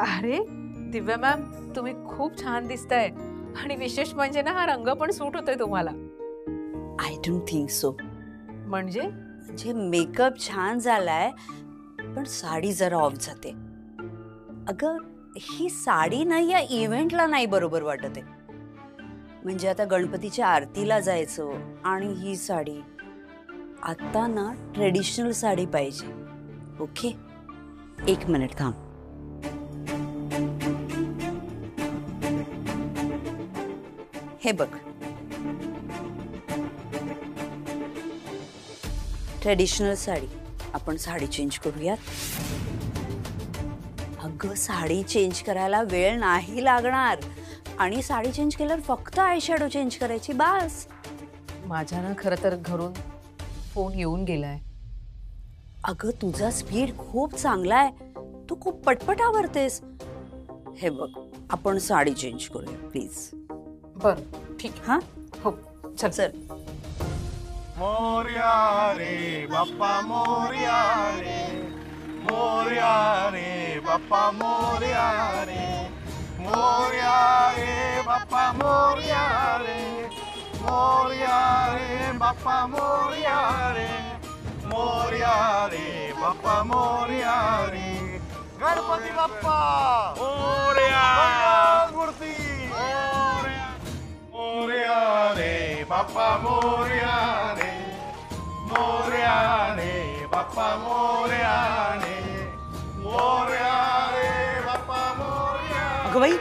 अरे दिव्या मॅम, तुम्ही खूप छान दिसताय आणि विशेष म्हणजे ना हा रंग पण सूट होतोय तुम्हाला. I don't think so. म्हणजे मेकअप छान झालाय पण साडी जरा ऑफ जाते. अगं ही साडी नाही या इव्हेंटला नाही बरोबर वाटत आहे. म्हणजे आता गणपतीच्या आरतीला जायचं आणि ही साडी. आता ना ट्रेडिशनल साडी पाहिजे. ओके, 1 मिनिट थांब. हे बघ, ट्रेडिशनल साडी. आपण साडी चेंज करूयात. अगं साडी चेंज करायला वेळ नाही लागणार आणि साडी चेंज केल्यावर फक्त आय शॅडो चेंज करायची बास. माझ्या ना खरं तर घरून फोन येऊन गेलाय. अगं तुझा स्पीड खूप चांगला आहे. तू खूप पटपट आवरतेस. हे बघ, आपण साडी चेंज करूया प्लीज. बर ठीक. हा हो चल चल. मोरया रे बाप्पा मोरया रे, मोरया रे बाप्पा मोरया रे, मोरया रे बाप्पा मोरया रे, मोरया रे बाप्पा मोरया रे, मोरया रे बाप्पा मोरया रे. गणपती बाप्पा मोरया, मंगलमूर्ती मोरया, मोरया रे बाप्पा मोरया रे, मोरया रे बाप्पा मोरया रे, मोरया रे बाप्पा मोरया. अगं बाई,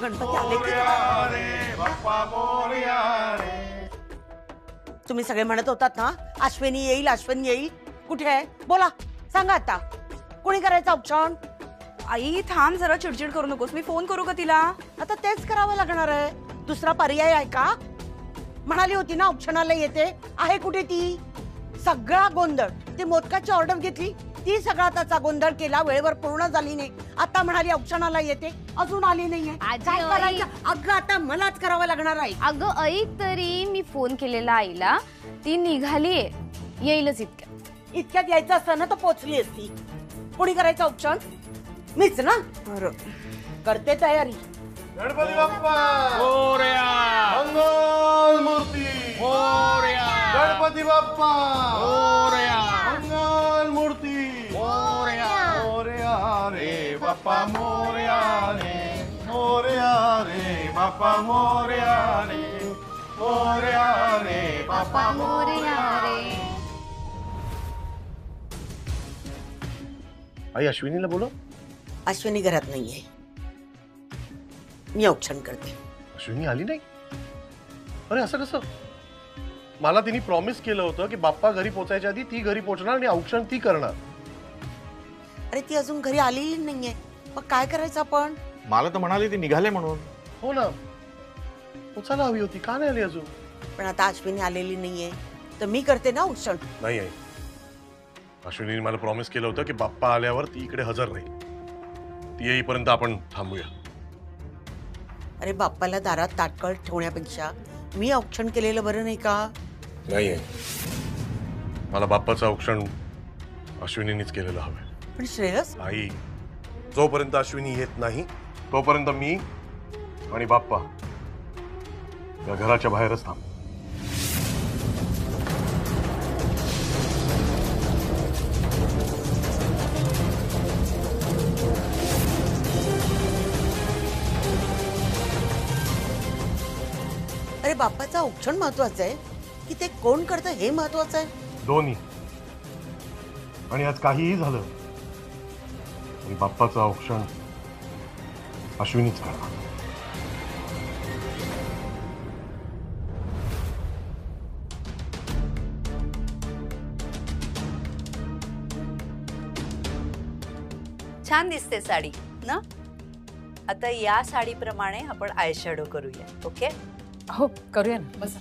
गणपती आले की मोरया रे बाप्पा मोरया रे. तुम्ही सगळे म्हणत होतात ना अश्विनी येईल, अश्विनी येईल. कुठे आहे बोला, सांगा आता. कोणी करायचं औक्षण? आई थांब जरा, चिडचिड करू नकोस. मी फोन करू का तिला? आता तेच करावं लागणार आहे. दुसरा पर्याय आहे का? म्हणाली होती ना औक्षणाला येते. आहे कुठे ती? सगळा गोंधळ. ती मोदकाची ऑर्डर घेतली, ती सगळा त्याचा गोंधळ केला, वेळेवर पूर्ण झाली नाही. आता म्हणाली औक्षणाला येते, अजून आली नाहीये. काय करायचं? अगं आता मलाच करावं लागणार आहे. अगं ऐक तरी, मी फोन केलेला आईला, ती निघालीये, येईलच इतक्यात यायचं असतं ना तर पोचली असती. कोणी करायचं औक्षण? मीच ना. करते तयारी. गणपती बाप्पा मोरया, मंगलमूर्ती मोरया, गणपती बाप्पा मोरया, मंगलमूर्ती मोरया, मोरया रे बाप्पा मोरया रे, मोरया रे बाप्पा मोरया रे, मोरया रे बाप्पा मोरया रे. आई अश्विनीला बोलो. अश्विनी घरात नाहीये, मी औक्षण करते. अश्विनी आली नाही? अरे असं कसं? मला तिने प्रॉमिस केलं होतं की बाप्पा घरी पोचायच्या आधी ती घरी पोहोचणार आणि औक्षण ती करणार. अरे ती अजून घरी आलेली नाहीये, मग काय करायचं आपण? मला तर म्हणाली ती निघाले म्हणून. हो ना, पोचायला हवी होती, का नाही आली अजून? पण आता अश्विनी आलेली नाहीये तर मी करते ना औक्षण. नाही आहे, अश्विनीने मला प्रॉमिस केलं होतं की बाप्पा आल्यावर ती इकडे हजर राहील. ती येईपर्यंत आपण थांबूया. अरे बाप्पाला दारात ताटकळ ठेवण्यापेक्षा मी औक्षण केलेलं बरं नाही का? नाही आहे, मला बाप्पाचं औक्षण अश्विनीनेच केलेलं हवंय. पण श्रेयस, आई, जोपर्यंत अश्विनी येत नाही तोपर्यंत मी आणि बाप्पा या घराच्या बाहेरच थांब. अरे बाप्पाचं औक्षण महत्वाचं आहे की ते कोण करतं हे महत्वाचं आहे? दोन्ही. आणि आज काहीही झालं तरी बाप्पाचं औक्षण अश्विनीच करणार. छान दिसते साडी ना. आता या साडीप्रमाणे आपण आय शॅडो करूया. ओके? हो करूया ना. बस.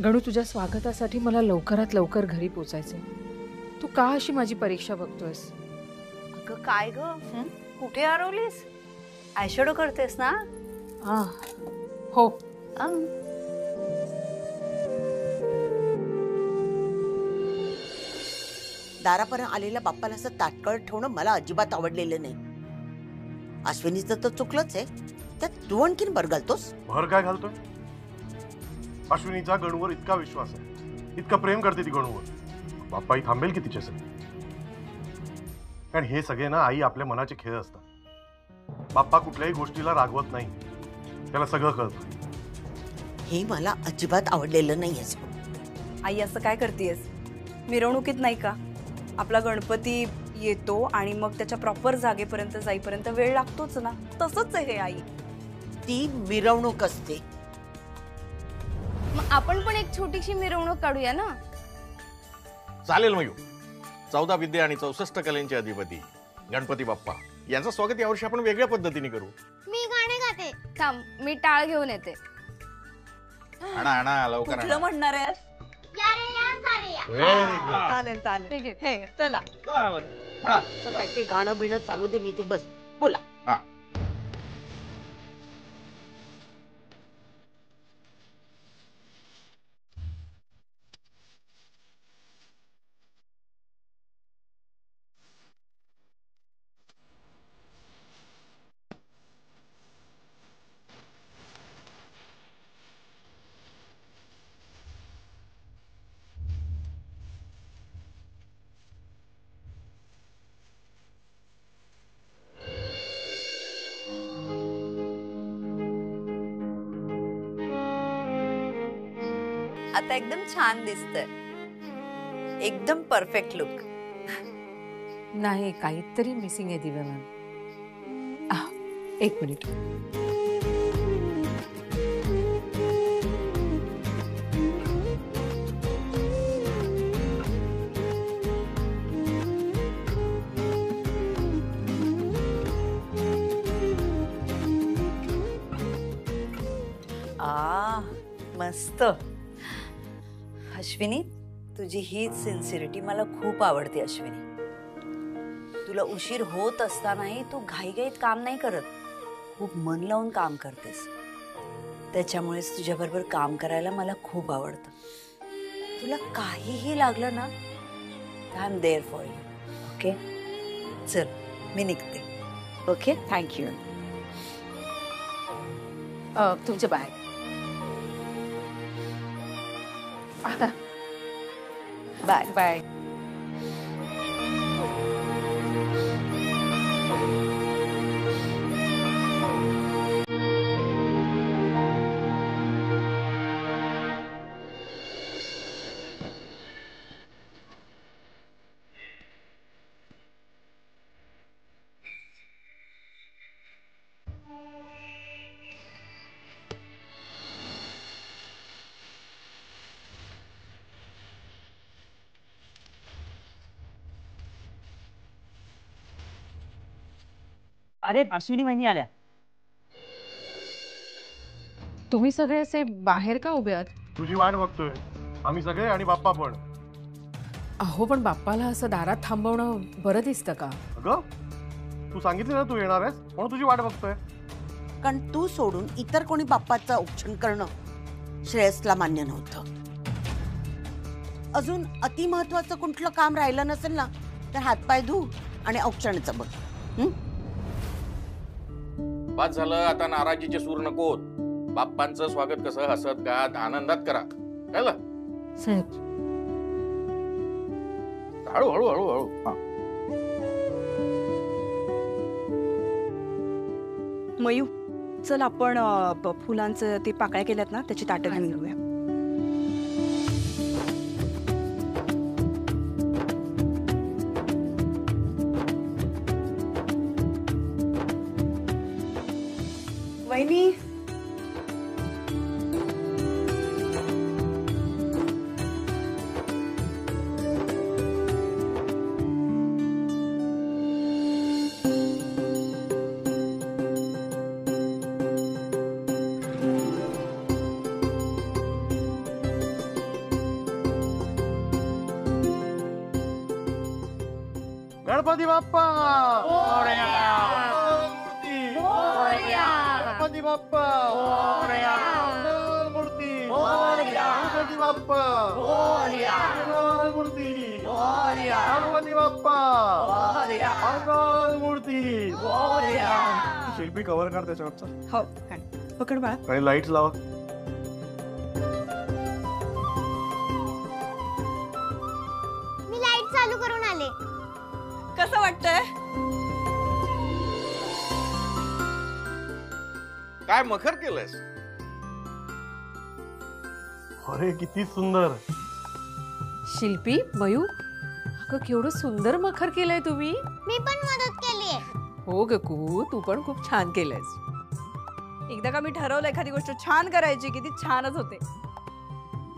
गणू, तुझ्या स्वागतासाठी मला लवकरात लवकर घरी पोचायचंय. तू का अशी माझी परीक्षा बघतोयस? अगं काय ग, कुठे हरवलीस? आय शॅडो करतेस ना? हो. दारापर्यंत आलेल्या बाप्पाला असं ताटकळत ठेवणं मला अजिबात आवडलेलं नाही. अश्विनीचं तर चुकलंच आहे, त्यात तू आणखीन भर घालतोस. भर काय घालतोय? अश्विनीचा गणूवर इतका विश्वास आहे, इतकं प्रेम करते ती गणूवर. बाप्पाही थांबेल की तिच्यासाठी? कारण हे सगळे ना आई आपल्या मनाचे खेळ असतात. बाप्पा कुठल्याही गोष्टीला रागवत नाही, त्याला सगळं कळतं. हे मला अजिबात आवडलेलं नाहीये. आई असं काय करतेस? मिरवणुकीत नाही का आपला गणपती येतो आणि मग त्याच्या प्रॉपर जागेपर्यंत जाईपर्यंत वेळ लागतोच ना, तसंच आहे हे आई. ती मिरवणूक असते. मग आपण पण एक छोटीशी मिरवणूक काढूया ना. चालेल मयू. 14 विद्या आणि 64 कलेंचे अधिपती गणपती बाप्पा यांचं स्वागत यावर्षी आपण वेगळ्या पद्धतीने करू. मी गाणे गाते. थांब, मी टाळ घेऊन येते. आणा आणा लवकर कुठलं आणा. म्हणणार आहे? चालेल चालेल. हे चला ते गाणं बिणं चालू दे, मी ते बस बोला. हा. आता एकदम छान दिसतंय, एकदम परफेक्ट लुक. नाही, काहीतरी मिसिंग आहे दिव्या मॅम. एक मिनिट. मस्त. अश्विनी, तुझी हीच सिन्सिरिटी मला खूप आवडते. अश्विनी, तुला उशीर होत असतानाही तू घाईघाईत काम नाही करत, खूप मन लावून काम करतेस. त्याच्यामुळेच तुझ्याबरोबर काम करायला मला खूप आवडतं. तुला काहीही लागलं ना, I am there for you. Okay, चल मी निघते. Okay, thank you. तुमचे बाय. Bye bye. अरे अश्विनी वहिनी आल्या. तुम्ही सगळे असे बाहेर का उभे आहात? तुझी वाट बघतोय आम्ही सगळे आणि बाप्पा पण. अहो, पण बाप्पाला असं दारात थांबवणं बरं दिसतं का? अगं, तू सांगितलं ना तू येणार आहेस, म्हणून तुझी वाट बघतोय. कारण तू सोडून इतर कोणी बाप्पाचं औक्षण करणं श्रेयसला मान्य नव्हतं. अजून अति महत्वाचं कुठलं काम राहिलं नसेल ना, तर हातपाय धू आणि औक्षणाचं बघ. बस झालं, आता नाराजीचे सूर नकोत. बाप्पांचं स्वागत कसं हसत गात आनंदात करा, कळलं? साहेब, हळू हळू हळू हळू. हा. मयू, चल आपण फुलांचं ते पाकळ्या केल्यात ना, त्याची ताटं घेऊन येऊया. वहिनी, गणपती बाप्पा, मोरया. गणपती बाप्पा, मूर्ती, गणपती गणपती बाप्पा मंगलमूर्ती गणपती बाप्पा मंगलमूर्ती. शिल्पी कव्हर कर त्याच्यावरचा हो पकड बाळा. आणि लाईट्स लावा. मी लाईट चालू करून आले. कसं वाटतंय? काय मखर केलंस? अरे किती सुंदर. शिल्पी, मयू, अगं केवढं सुंदर मखर केलंय तुम्ही. मी पण मदत केलीये. हो गकू, तू पण खूप छान केलंयस. एकदा का मी ठरवलं एखादी गोष्ट छान करायची की ती छानच होते.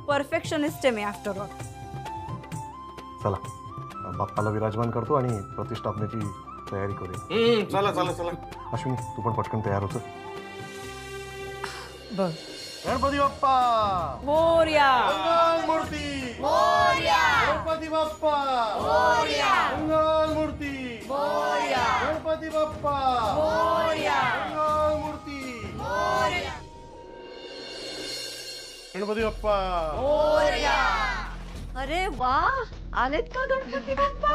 परफेक्शनिस्ट आहे मी आफ्टर ऑल. चला बाप्पाला विराजमान करतो आणि प्रतिष्ठापनेची तयारी करूया. चला चला चला. अश्विनी तू पण पटकन तयार होतो. बर. गणपती बाप्पा मोरया. मंगलमूर्ती गणपती बाप्पा मंगलमूर्ती गणपती बाप्पा मंगलमूर्ती गणपती बाप्पा. अरे वा, आलेत का गणपती बाप्पा?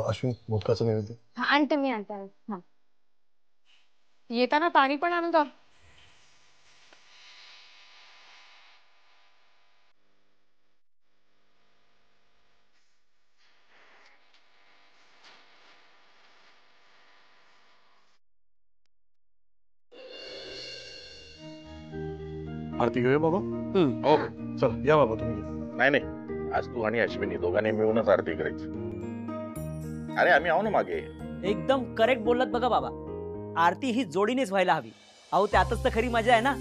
अश्विनी मोदकाचं नैवेद्य. आणते मी आता. हा. येताना पाणी पण आणून जा. आरती घेऊया बाबा. हो चला या बाबा तुम्ही. नाही नाही, आज तू आणि अश्विनी दोघांनी मिळूनच आरती करायची. अरे आम्ही आहो ना मागे. एकदम करेक्ट बोललात बघा बाबा. आरती ही जोडीनेच व्हायला हवी. अहो त्यातच तर खरी मजा आहे ना.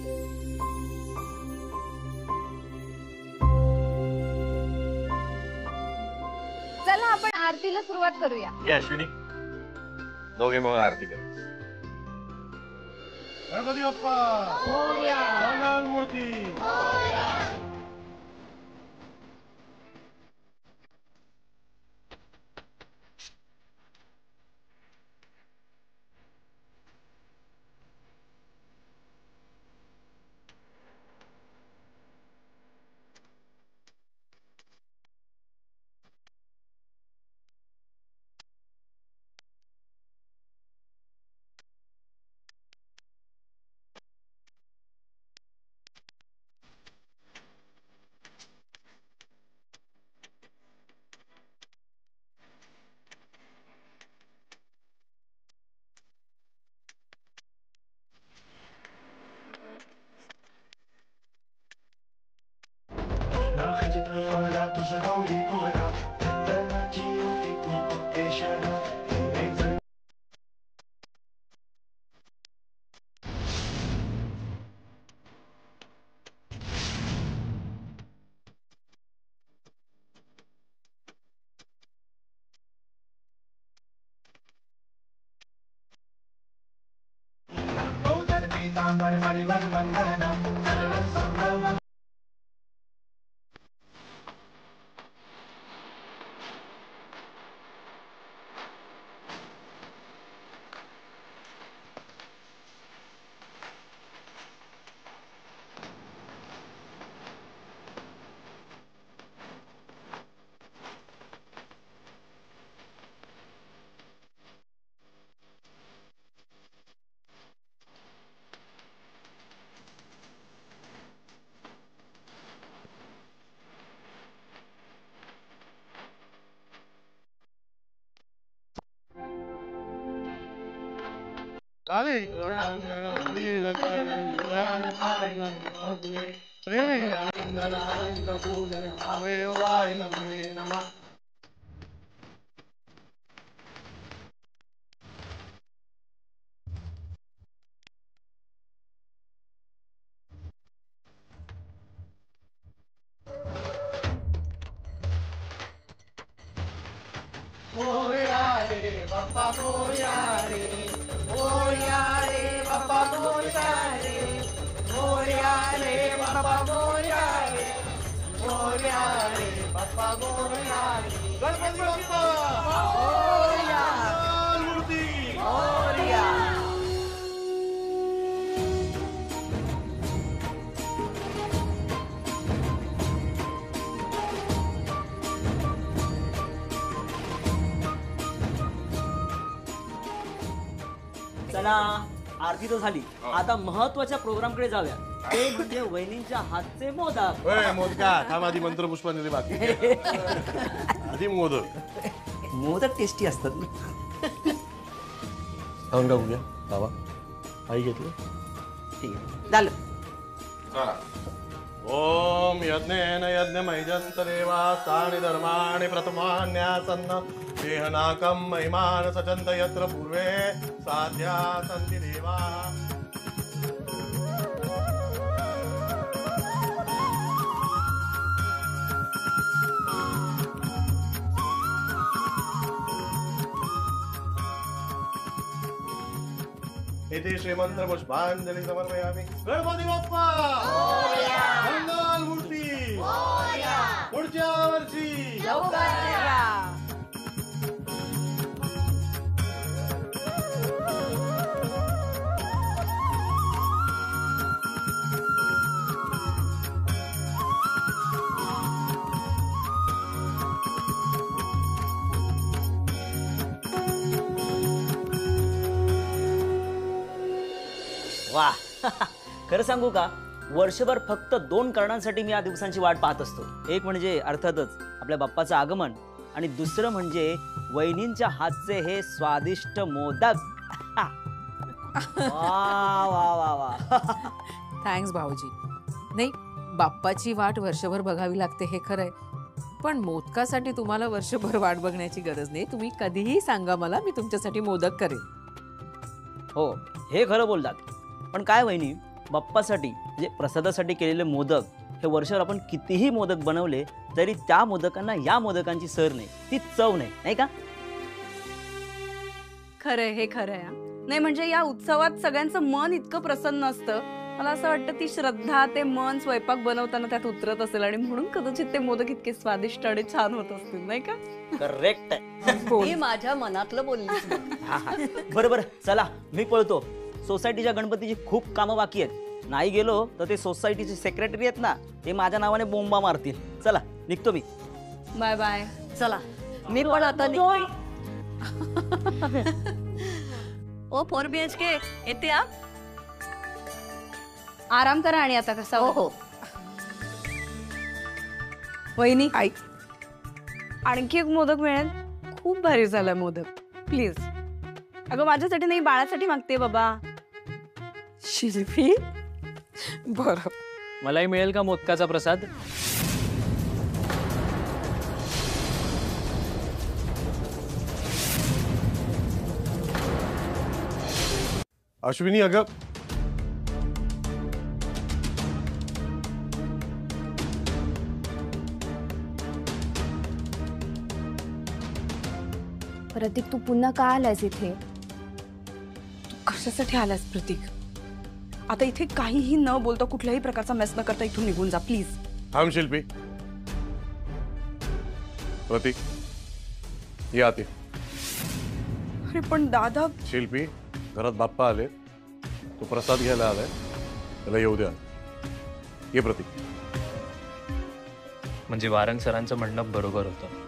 चला आपण आरतीला सुरुवात करूया. ये अश्विनी, दोघे मिळून आरती कर. गणपती बाप्पा मंगलमूर्ती. चला आरती तर झाली, आता महत्वाच्या प्रोग्रामकडे जाऊया. ते म्हणजे वहिनींच्या हातचे मोदक. मोदका थांब, आधी मंत्रपुष्पांजली बाकी. आधी मोदक. मोदक टेस्टी असतात. खाऊन का बघूया बाबा. आई घेतलं. ठीक आहे. झालं. ओम यज्ञेन यज्ञमयजन्तरेवा तानि धर्माणि प्रथमान्यासन्न देहनाकं महिमान सचन्त यत्र पूर्वे साध्या सन्ति देवा. इति श्रीमंत्र पुष्पांजलि समर्पयामि. गणपती बाप्पा मंगलमूर्ती पुढच्या वर्षी. वा. खरं सांगू का, वर्षभर फक्त 2 कारणांसाठी मी या दिवसांची वाट पाहत असतो. एक म्हणजे अर्थातच आपल्या बाप्पाचं आगमन, आणि दुसरं म्हणजे वहिनींच्या हातचे हे स्वादिष्ट मोदक. वा वा वा वा. थँक्स भाऊजी. नाही, बाप्पाची वाट वर्षभर बघावी लागते हे खरंय, पण मोदकासाठी तुम्हाला वर्षभर वाट बघण्याची गरज नाही. तुम्ही कधीही सांगा मला, मी तुमच्यासाठी मोदक करेन. हो, हे खरं बोलतात. पण काय वहिनी, बाप्पासाठी म्हणजे प्रसादासाठी केलेले मोदक, हे वर्षभर आपण कितीही मोदक बनवले तरी त्या मोदकांना या मोदकांची सर नाही, ती चव नाही, नाही का? खरंय, हे खरंय. नाही म्हणजे या उत्सवात सगळ्यांचं मन इतकं प्रसन्न असतं. मला असं वाटतं ती श्रद्धा, ते मन स्वयंपाक बनवताना त्यात उतरत असेल, आणि म्हणून कदाचित ते मोदक इतके स्वादिष्ट आणि छान होत असतील, नाही का? करेक्ट. हे माझ्या मनातलं बोललीस. बरोबर. चला मी पळतो. सोसायटीच्या गणपतीची खूप कामं बाकी आहेत. नाही गेलो तर ते सोसायटीचे सेक्रेटरी आहेत ना, ते माझ्या नावाने बोंबा मारतील. चला निघतो मी. Bye bye. चला मी पण आता ओ 4 BHK येते. आराम करा आणि आता कसा. हो हो. वहिनी आई, आणखी एक मोदक मिळेल. खूप भारी झाला मोदक. प्लीज. अगं माझ्यासाठी नाही, बाळासाठी मागते बाबा. शिल्पी, बरं. मलाही मिळेल का मोदकाचा प्रसाद? अश्विनी, अगं प्रतीक, तू पुन्हा का आलायस इथे? तू कशासाठी आलास प्रतीक? आता इथे काहीही न बोलता, कुठल्याही प्रकारचा मेस न करता इथून निघून जा प्लीज. थांब शिल्पी. प्रतीक ये आते. अरे पण दादा. शिल्पी, घरात बाप्पा आले, तो प्रसाद घ्यायला आलाय, त्याला येऊ द्या. ये प्रतीक. म्हणजे वारंग सरांचं म्हणणं बरोबर होतं.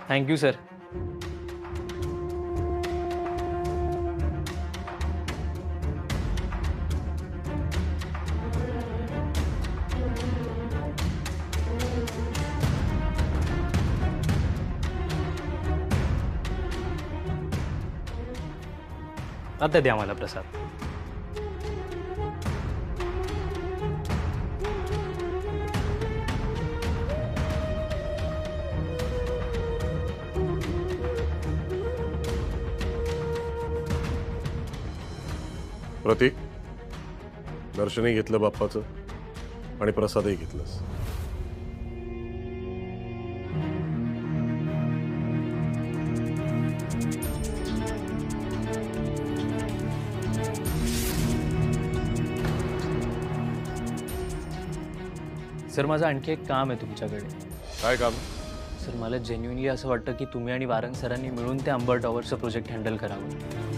Thank you sir. आता द्या मला प्रसाद. प्रतीक, दर्शनही घेतलं बाप्पाचं आणि प्रसादही घेतलंस. सर माझं आणखी एक काम आहे तुमच्याकडे. काय काम? सर मला जेन्युइनली असं वाटतं की तुम्ही आणि वारंग सरांनी मिळून ते अंबर टॉवरचं प्रोजेक्ट हँडल करावं.